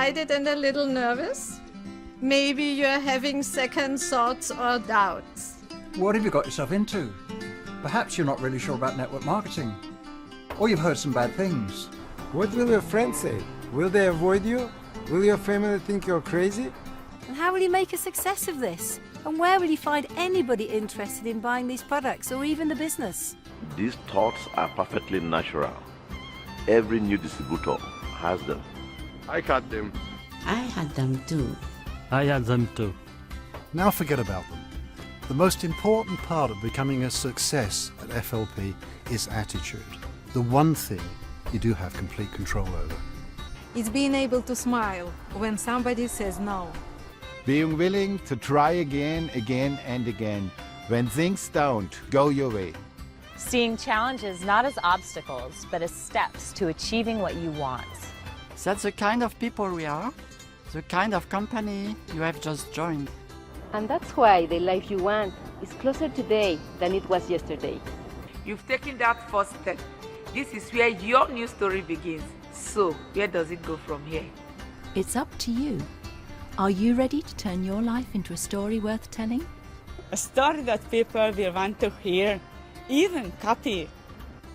excited and a little nervous? Maybe you're having second thoughts or doubts. What have you got yourself into? Perhaps you're not really sure about network marketing. Or you've heard some bad things. What will your friends say? Will they avoid you? Will your family think you're crazy? And how will you make a success of this? And where will you find anybody interested in buying these products or even the business? These thoughts are perfectly natural. Every new distributor has them. I had them. I had them too. I had them too. Now forget about them. The most important part of becoming a success at FLP is attitude. The one thing you do have complete control over. It's being able to smile when somebody says no. Being willing to try again and again when things don't go your way. Seeing challenges not as obstacles, but as steps to achieving what you want. That's the kind of people we are, the kind of company you have just joined. And that's why the life you want is closer today than it was yesterday. You've taken that first step. This is where your new story begins. So, where does it go from here? It's up to you. Are you ready to turn your life into a story worth telling? A story that people will want to hear, even copy.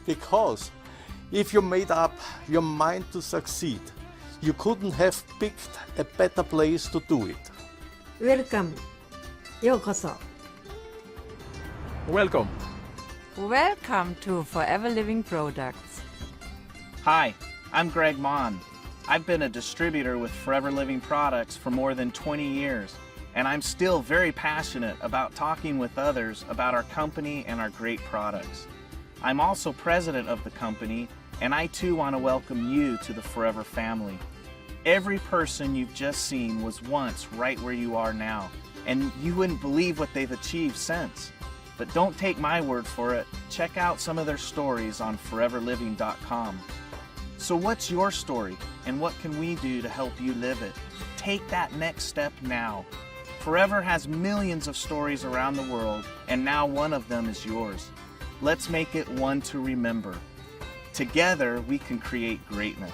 Because if you made up your mind to succeed, you couldn't have picked a better place to do it. Welcome. ようこそ. Welcome. Welcome to Forever Living Products. Hi, I'm Greg Mon. I've been a distributor with Forever Living Products for more than 20 years, and I'm still very passionate about talking with others about our company and our great products. I'm also president of the company, and I too want to welcome you to the Forever family. Every person you've just seen was once right where you are now, and you wouldn't believe what they've achieved since. But don't take my word for it. Check out some of their stories on foreverliving.com. So what's your story, and what can we do to help you live it? Take that next step now. Forever has millions of stories around the world, and now one of them is yours. Let's make it one to remember. Together, we can create greatness.